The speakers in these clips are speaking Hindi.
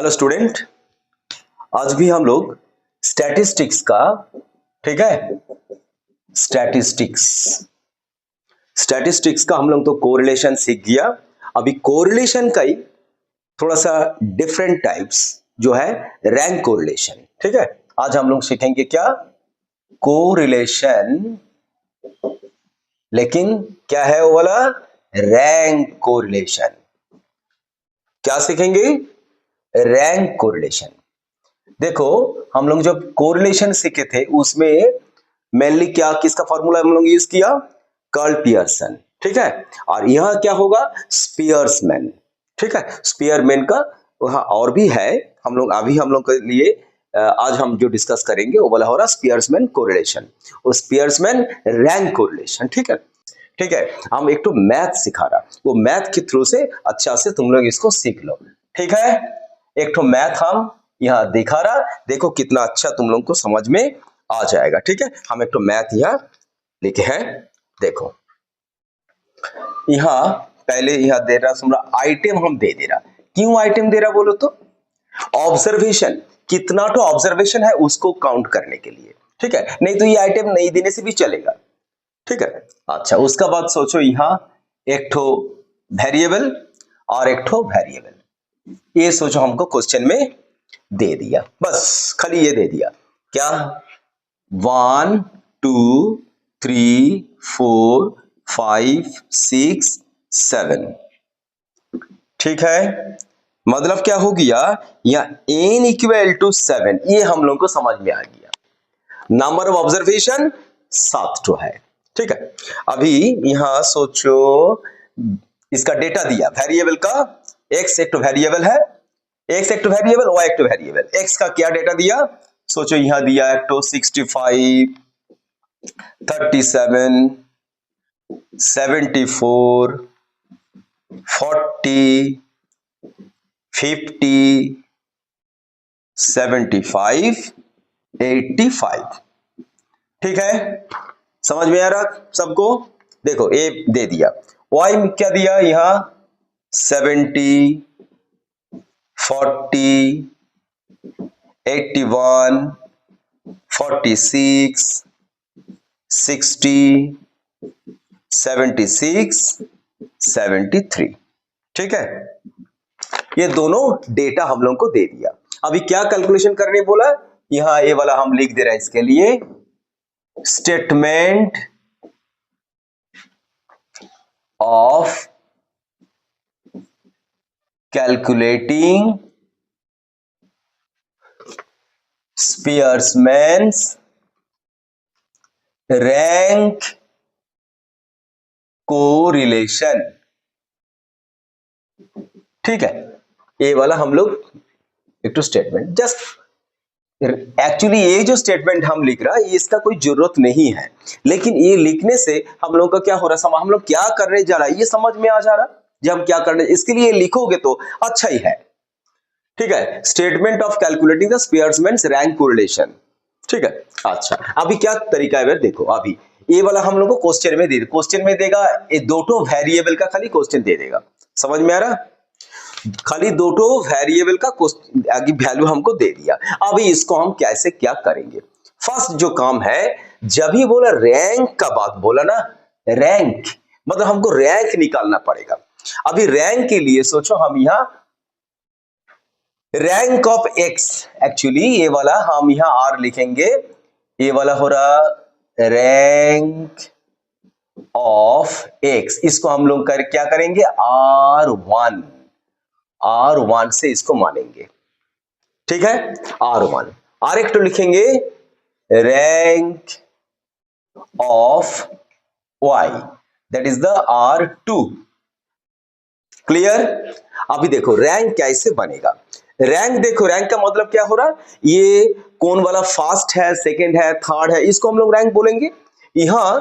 हेलो स्टूडेंट, आज भी हम लोग स्टैटिस्टिक्स का, ठीक है, स्टैटिस्टिक्स का हम लोग तो कोरिलेशन सीख गया। अभी कोरिलेशन का ही थोड़ा सा डिफरेंट टाइप्स जो है रैंक कोरिलेशन, ठीक है। आज हम लोग सीखेंगे क्या, कोरिलेशन, लेकिन क्या है वो वाला रैंक कोरिलेशन। क्या सीखेंगे, रैंक कोरिलेशन। देखो हम लोग जब कोरिलेशन सीखे थे उसमें मेनली क्या, किसका फॉर्मूला हम लोग यूज किया, कर्ल पियर्सन, ठीक है। और यहां क्या होगा, स्पियर्समैन, ठीक है। स्पियरमैन का वहां और भी है, हम लोग अभी हम लोग के लिए आज हम जो डिस्कस करेंगे वो वाला हो रहा स्पियर्समैन कोरिलेशन और स्पियर्समैन रैंक कोरिलेशन, ठीक है। ठीक है, हम एक तो मैथ सिखा रहा, वो मैथ के थ्रू से अच्छा से तुम लोग इसको सीख लो, ठीक है। एक तो मैथ हम यहाँ दिखा रहा, देखो कितना अच्छा तुम लोग को समझ में आ जाएगा, ठीक है। हम एक तो मैथ यहाँ लिखे हैं, देखो यहाँ पहले यहाँ दे रहा सुन रहा आइटम हम दे रहा, क्यों आइटम दे रहा बोलो तो, ऑब्जर्वेशन, कितना तो ऑब्जर्वेशन है उसको काउंट करने के लिए, ठीक है। नहीं तो ये आइटम नहीं देने से भी चलेगा, ठीक है। अच्छा उसका बाद सोचो यहाँ एक ठो वेरिएबल और एक ठो वेरिएबल, ये सोचो हमको क्वेश्चन में दे दिया, बस खाली ये दे दिया क्या, 1 2 3 4 5 6 7, ठीक है। मतलब क्या हो गया, यहाँ n इक्वल टू 7, ये हम लोग को समझ में आ गया। नंबर ऑफ ऑब्जर्वेशन 7 तो है, ठीक है। अभी यहां सोचो इसका डेटा दिया वेरिएबल का, x एक तो वेरिएबल है, x एक तो वेरिएबल, y एक तो वेरिएबल। x का क्या डेटा दिया, सोचो यहां दिया एक तो 65 37 74 40 50 75 85, ठीक है। समझ में आ रहा सबको, देखो ए दे दिया, y में क्या दिया यहां 70 40 81 46 60 76 73, ठीक है। ये दोनों डेटा हम लोग को दे दिया। अभी क्या कैलकुलेशन करने बोला, यहां ये वाला हम लिख दे रहे हैं इसके लिए, statement of calculating Spearman's rank correlation, ठीक है। ये वाला हम लोग एक तो स्टेटमेंट, जस्ट एक्चुअली ये जो स्टेटमेंट हम लिख रहा है इसका कोई जरूरत नहीं है, लेकिन ये लिखने से हम लोग का क्या हो रहा है, हम लोग क्या करने जा रहा है ये समझ में आ जा रहा, जब हम क्या करने इसके लिए लिखोगे तो अच्छा ही है, ठीक है। Statement of calculating the Spearman's rank correlation, ठीक है। अच्छा अभी क्या तरीका है, देखो अभी ये वाला हम लोग को क्वेश्चन में क्वेश्चन में देगा, ये दो तो वेरिएबल का खाली क्वेश्चन दे देगा, समझ में आ रहा, खाली दो तो वेरिएबल का वैल्यू हमको दे दिया। अभी इसको हम कैसे क्या करेंगे, फर्स्ट जो काम है, जब ही बोला रैंक का बात बोला ना, रैंक मतलब हमको रैंक निकालना पड़ेगा। अभी रैंक के लिए सोचो हम यहां रैंक ऑफ एक्स, एक्चुअली ये वाला हम यहां आर लिखेंगे, ये वाला हो रहा रैंक ऑफ एक्स, इसको हम लोग क्या करेंगे, R1 से इसको मानेंगे, ठीक है। R1 और एक तो लिखेंगे rank of y, that is the R2, clear. अभी देखो रैंक कैसे बनेगा, रैंक देखो, रैंक का मतलब क्या हो रहा, ये कौन वाला फर्स्ट है, सेकंड है, थर्ड है, इसको हम लोग रैंक बोलेंगे। यहां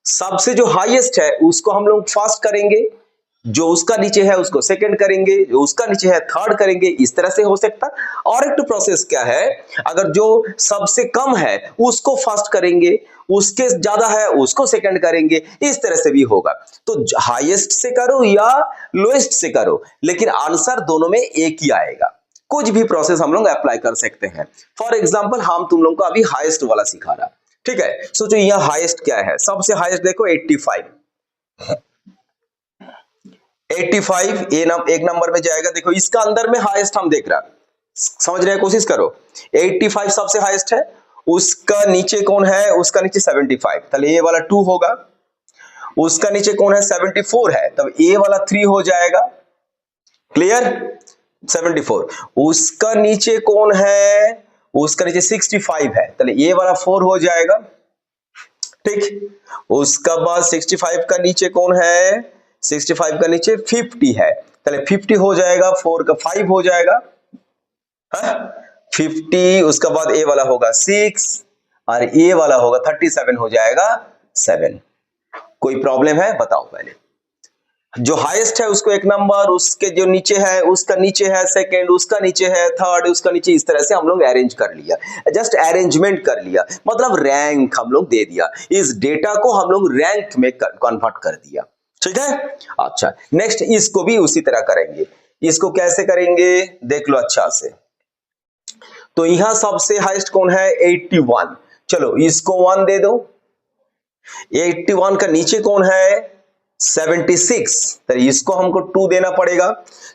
सबसे जो हाईएस्ट है उसको हम लोग फर्स्ट करेंगे, जो उसका नीचे है उसको सेकंड करेंगे, जो उसका नीचे है थर्ड करेंगे, इस तरह से हो सकता। और एक तो प्रोसेस क्या है, अगर जो सबसे कम है उसको फर्स्ट करेंगे, उसके ज्यादा है उसको सेकंड करेंगे, इस तरह से भी होगा। तो हाईएस्ट से करो या लोएस्ट से करो, लेकिन आंसर दोनों में एक ही आएगा, कुछ भी प्रोसेस हम लोग अप्लाई कर सकते हैं। फॉर एग्जाम्पल हम तुम लोग को अभी हाईएस्ट वाला सिखा रहा, ठीक है। सोचो यहाँ हाईएस्ट क्या है, सबसे हाईएस्ट देखो 85। 85 एक नंबर में जाएगा, देखो इसका अंदर में हाईएस्ट हम देख रहा, समझने की कोशिश करो। 85 सबसे हाईएस्ट है, उसका नीचे कौन है, उसका नीचे 75, तो ये वाला 2 होगा। उसका नीचे कौन है, 74 है, तब ए वाला 3 हो जाएगा। क्लियर, 74। उसका नीचे कौन है, उसका नीचे 65 है, तो ए वाला 4 हो जाएगा, ठीक। उसका बाद 65 का नीचे कौन है, 65 का नीचे 50 है, तो 50 हो जाएगा, 4 का 5 हो जाएगा, 50। उसका बाद ए वाला होगा 6 और ए वाला होगा 37 हो जाएगा 7। कोई प्रॉब्लम है बताओ पहले। जो हाईएस्ट है उसको एक नंबर, उसके जो नीचे है उसका नीचे है सेकंड, उसका नीचे है थर्ड, उसका नीचे, इस तरह से हम लोग अरेंज कर लिया, जस्ट अरेंजमेंट कर लिया, मतलब रैंक हम लोग दे दिया। इस डेटा को हम लोग रैंक में कन्वर्ट कर दिया, ठीक है। अच्छा, नेक्स्ट इसको भी उसी तरह करेंगे। इसको कैसे करेंगे देख लो अच्छा से। तो यहां सबसे हाईएस्ट कौन है, 81। चलो इसको 1 दे दो। 81 का नीचे कौन है, 76, तो इसको हमको 2 देना पड़ेगा।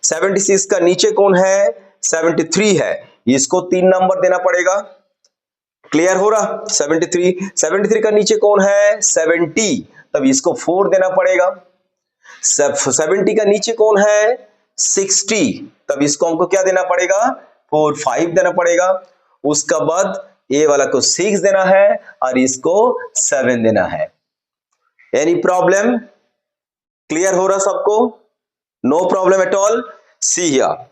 76 का नीचे कौन है, 73 है, इसको 3 नंबर देना पड़ेगा। क्लियर हो रहा, 73 का नीचे कौन है, 70, तब इसको 4 देना पड़ेगा। 70 का नीचे कौन है, 60, तब इसको हमको क्या देना पड़ेगा, 5 देना पड़ेगा। उसका बाद ए वाला को 6 देना है और इसको 7 देना है। एनी प्रॉब्लम, क्लियर हो रहा सबको, no problem at all. See here,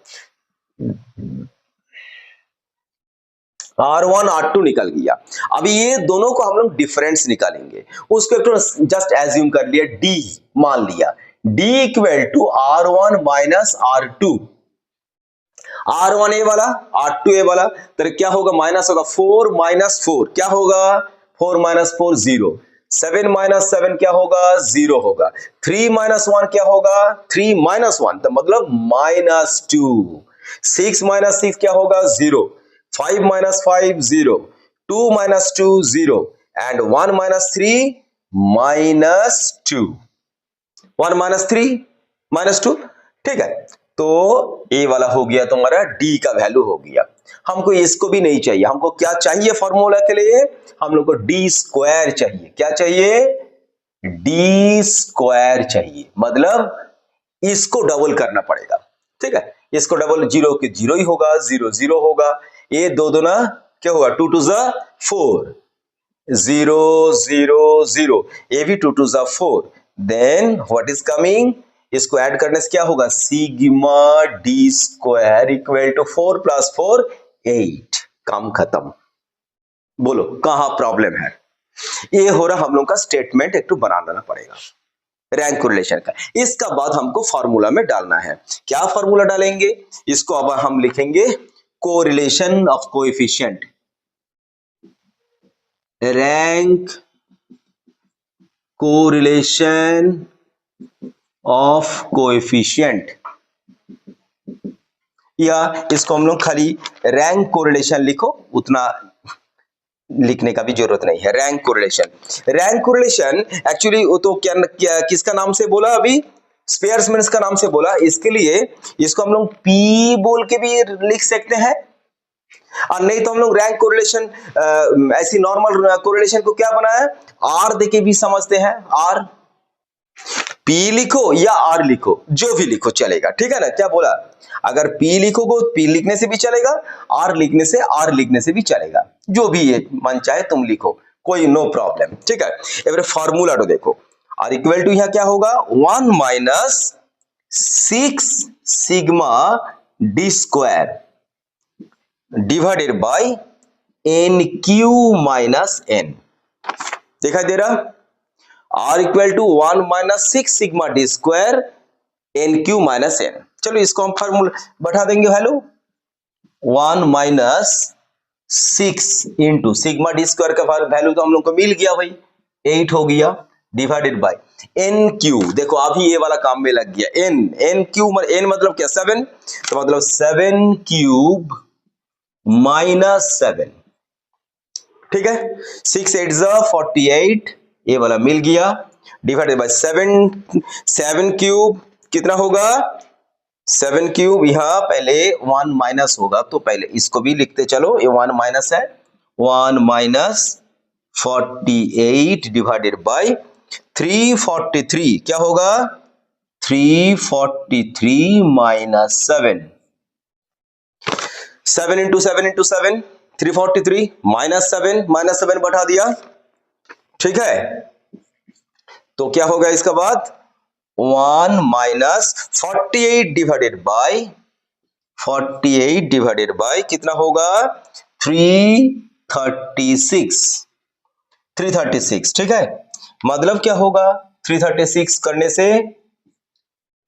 R1 R2 निकल गया। अभी ये दोनों को हम लोग डिफरेंस निकालेंगे, उसको एक तो जस्ट एज्यूम कर लिया, D मान लिया, D equal to R1 minus R2। R1 A वाला, R2 ए वाला, तो क्या होगा, माइनस होगा, 4 माइनस 4 क्या होगा, 4 माइनस 4 0, 7 माइनस 7 क्या होगा, 0 होगा, 3 माइनस 1 क्या होगा, 3 माइनस 1, तो मतलब -2, 6 माइनस 6 क्या होगा, 0, 5 minus 5 0, 2 minus 2 0 and 1 minus 3 -2, 1 minus 3 -2, ठीक है। तो ए वाला हो गया तुम्हारा, डी का वैल्यू हो गया। हमको इसको भी नहीं चाहिए, हमको क्या चाहिए फॉर्मूला के लिए, हम लोग को डी स्क्वायर चाहिए। क्या चाहिए, डी स्क्वायर चाहिए, मतलब इसको डबल करना पड़ेगा, ठीक है। इसको डबल, 0 के 0 ही होगा, 0 0 होगा, ये 2 दूना क्या होगा, 2 2 जा 4, 0 0 0, ये भी 2 2 जा 4, देन व्हाट इज कमिंग, इसको ऐड करने से क्या होगा, sigma D square equal to 4 plus 4 8। काम खत्म। बोलो कहां प्रॉब्लम है। ये हो रहा हम लोग का स्टेटमेंट, एक तो बनाना पड़ेगा रैंक कोरिलेशन का। इसका बाद हमको फॉर्मूला में डालना है। क्या फॉर्मूला डालेंगे, इसको अब हम लिखेंगे correlation of coefficient, rank correlation of coefficient, या इसको हम लोग खाली रैंक कोरिलेशन लिखो, उतना लिखने का भी जरूरत नहीं है। Rank correlation, rank correlation actually वो तो क्या किसका नाम से बोला, अभी स्पेयर्समैन का नाम से बोला। इसके लिए इसको हम लोग पी बोल के भी लिख सकते हैं, और नहीं तो हम लोग रैंक कोरिलेशन ऐसी नॉर्मल कोरिलेशन को क्या बनाया, आर देके भी समझते हैं। आर, पी लिखो या आर लिखो, जो भी लिखो चलेगा, ठीक है ना। क्या बोला, अगर पी लिखोगे पी लिखने से भी चलेगा, आर लिखने से आर लिखने से भी चलेगा, जो भी ये मन चाहे तुम लिखो, कोई नो प्रॉब्लम, ठीक है। एवरे फॉर्मूला तो देखो, आर इक्वल टू यहां क्या होगा, 1 minus 6 sigma D square divided by N Q minus N. दिखाई दे रहा, R equal to 1 minus 6 sigma D square N Q minus N. चलो इसको हम फॉर्मूला बैठा देंगे, value 1 minus 6 into sigma D square का वैल्यू तो हम लोग को मिल गया भाई, 8 हो गया, डिवाइडेड बाय एन क्यूब, देखो अभी ये वाला काम में लग गया, एन क्यूब, एन मतलब क्या 7, तो मतलब 7 क्यूब माइनस 7, ठीक है। 6 8 48, ये वाला मिल गया, डिवाइडेड बाय 7 क्यूब कितना होगा 7 क्यूब, यहां पहले 1 माइनस होगा तो पहले इसको भी लिखते चलो, ये 1 माइनस है, 1 माइनस 48 डिवाइडेड बाय 343, क्या होगा 343 माइनस 7 इंटू 7 इंटू 7 343 माइनस 7 बढ़ा दिया, ठीक है। तो क्या होगा इसका बाद 1 माइनस 48 डिवाइडेड बाय कितना होगा 336, ठीक है। मतलब क्या होगा 336 करने से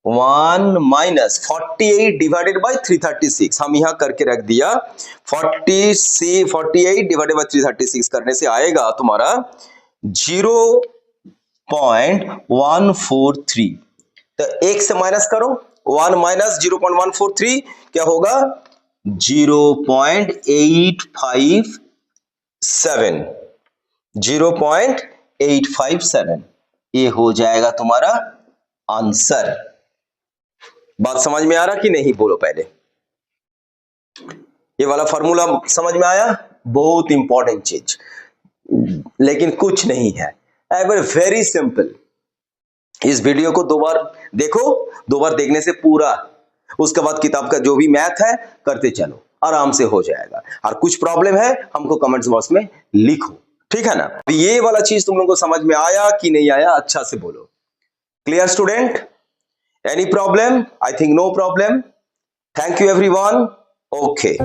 1 माइनस 48 डिवाइडेड बाय 336, हम यहां करके रख दिया, 48 डिवाइडेड बाय 336 करने से आएगा तुम्हारा 0.143, तो एक से माइनस करो, 1 माइनस 0.143 क्या होगा 0.857, ये हो जाएगा तुम्हारा आंसर। बात समझ में आ रहा कि नहीं बोलो पहले, ये वाला फॉर्मूला समझ में आया, बहुत इंपॉर्टेंट चीज, लेकिन कुछ नहीं है, वेरी सिंपल। इस वीडियो को 2 बार देखो, 2 बार देखने से पूरा, उसके बाद किताब का जो भी मैथ है करते चलो, आराम से हो जाएगा। और कुछ प्रॉब्लम है हमको कमेंट्स बॉक्स में लिखो, ठीक है ना। ये वाला चीज तुम लोगों को समझ में आया कि नहीं आया, अच्छा से बोलो। Clear student, any problem? I think no problem. Thank you everyone, okay.